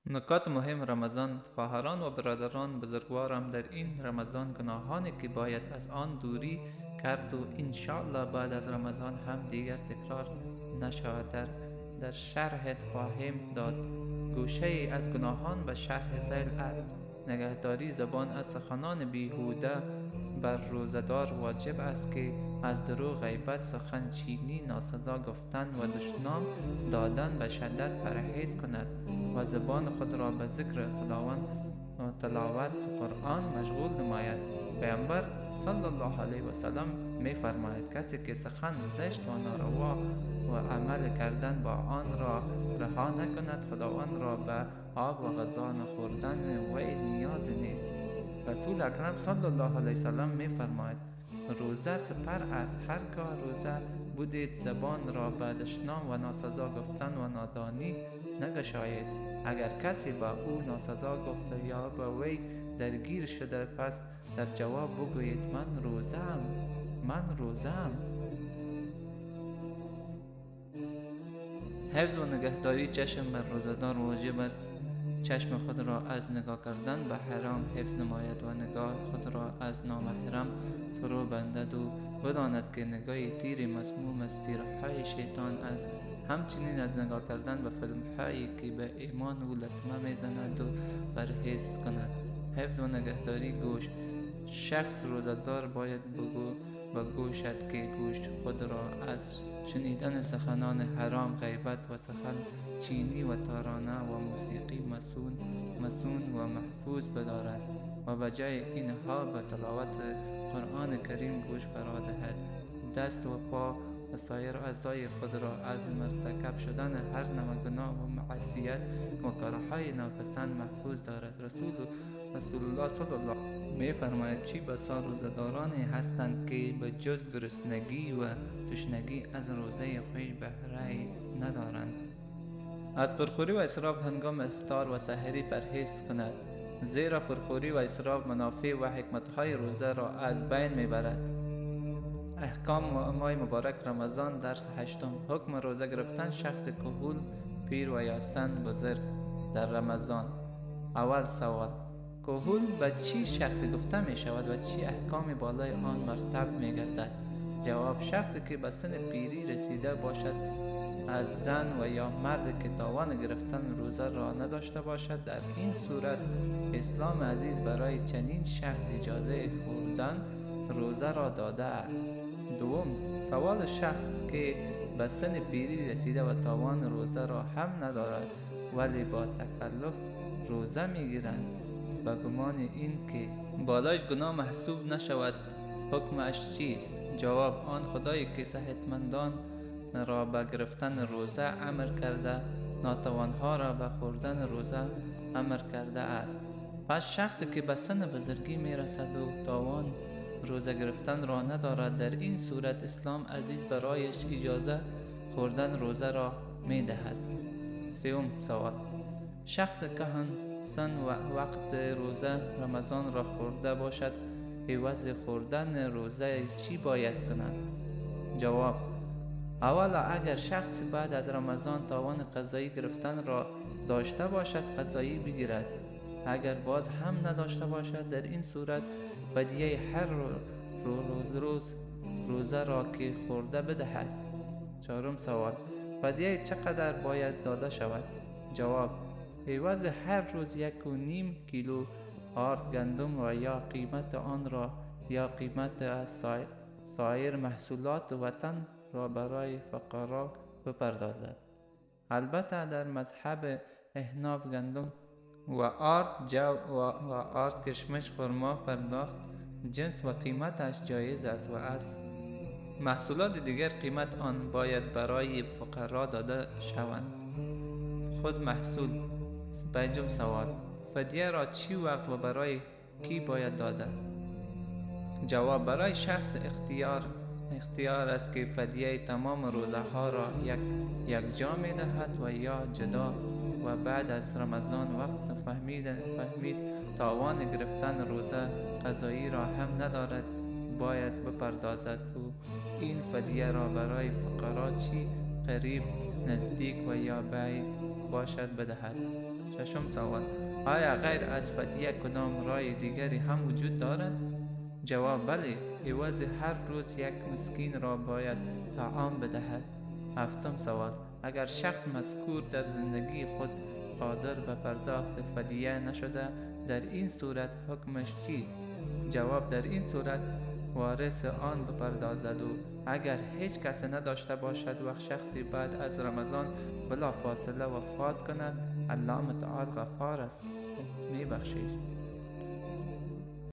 نکات مهم رمضان. خواهران و برادران بزرگوارم، در این رمضان گناهانی که باید از آن دوری کرد و انشاءالله بعد از رمضان هم دیگر تکرار نشود در شرحت خواهیم داد. گوشه ای از گناهان به شرح ذیل است: نگهداری زبان از سخنان بیهوده. بر روزدار واجب است که از دروغ، غیبت، سخن چینی، ناسزا گفتن و دشنام دادن به شدت پرهیز کند و زبان خود را به ذکر خداوند و تلاوت قرآن مشغول نماید. پیامبر صلی الله علیه و سلم می فرماید کسی که سخن زشت و ناروا و عمل کردن با آن را رها نکند، خداوند را به آب و غذا نخوردن وی نیاز نیست. رسول اکرم صلی الله علیه و سلم می فرماید روزه سپر است. هرگاه روزه بودید زبان را به دشنام و ناسزا گفتن و نادانی نگشایید. اگر کسی به او ناسزا گفته یا به وی درگیر شده، پس در جواب بگویید من روزم. حفظ و نگهداری چشم. بر روزدار واجب است چشم خود را از نگاه کردن به حرام حفظ نماید و نگاه خود را از نامحرم فرو بندد و بداند که نگاه تیر مسموم از تیرهای شیطان است. همچنین از نگاه کردن به فیلمهایی که به ایمان او لطمه میزند و پرهیز کند. حفظ و نگهداری گوش. شخص روزدار باید به گوشت که گوش خود را از شنیدن سخنان حرام، غیبت و سخن چینی و ترانه و موسیقی مسون و محفوظ بدارد و به جای اینها به تلاوت قرآن کریم گوش فرا دهد. دست و پا و سایر اعضای خود را از مرتکب شدن هر نوع گناه و معصیت و کارهای ناپسند محفوظ دارد. رسول الله صلی الله می فرماید چی بسا روزدارانی هستند که به جز گرسنگی و تشنگی از روزه خویش بهره ندارند. از پرخوری و اسراف هنگام افطار و سحری پرهیز کند، زیرا پرخوری و اسراف منافع و حکمتهای روزه را از بین میبرد. احکام ماه مبارک رمضان. درس هشتم. حکم روزه گرفتن شخص کهول، پیر و یا سن بزرگ در رمضان. اول سوال: کهول به چی شخصی گفته می شود و چی احکام بالای آن مرتب می گردد؟ جواب: شخصی که به سن پیری رسیده باشد، از زن و یا مرد که توان گرفتن روزه را نداشته باشد. در این صورت اسلام عزیز برای چنین شخص اجازه خوردن روزه را داده است. دوم سوال: شخص که به سن پیری رسیده و توان روزه را هم ندارد ولی با تکلف روزه میگیرند، به گمان این که بالایش گناه محسوب نشود، حکمش چیست؟ جواب: آن خدایی که صحتمندان را به گرفتن روزه امر کرده، ناتوانها را به خوردن روزه امر کرده است. پس شخصی که به سن بزرگی می رسد و توان روزه گرفتن را ندارد، در این صورت اسلام عزیز برایش اجازه خوردن روزه را می دهد. سوم سوال: شخص کهن سن و وقت روزه رمضان را خورده باشد، عوض خوردن روزه چی باید کند؟ جواب: اولا اگر شخص بعد از رمضان توان قضایی گرفتن را داشته باشد، قضایی بگیرد. اگر باز هم نداشته باشد، در این صورت فدیه هر روزه را که خورده بدهد. چهارم سوال: فدیه چقدر باید داده شود؟ جواب: عوض هر روز 1.5 کیلو آرد گندم و یا قیمت آن را یا قیمت از سایر محصولات وطن را برای فقرا بپردازد. البته در مذهب احناف گندم و آرد جو و آرد کشمش خرما پرداخت جنس و قیمتش جایز است و از محصولات دیگر قیمت آن باید برای فقرا داده شوند. خود محصول. پنجم سوال: فدیه را چی وقت و برای کی باید داده؟ جواب: برای شخص اختیار است که فدیه تمام روزه ها را یک جا می دهد و یا جدا، و بعد از رمضان وقت فهمید توان گرفتن روزه قضایی را هم ندارد، باید بپردازد و این فدیه را برای فقرا چی قریب، نزدیک و یا بعید باشد بدهد. ششم سوال: آیا غیر از فدیه کدام راه دیگری هم وجود دارد؟ جواب: بله، عوض هر روز یک مسکین را باید طعام بدهد. هفتم سوال: اگر شخص مذکور در زندگی خود قادر به پرداخت فدیه نشده، در این صورت حکمش چیست؟ جواب: در این صورت وارث آن بپردازد و اگر هیچ کس نداشته باشد و شخصی بعد از رمضان بلا فاصله وفات کند، الله متعال غفار است، میبخشید.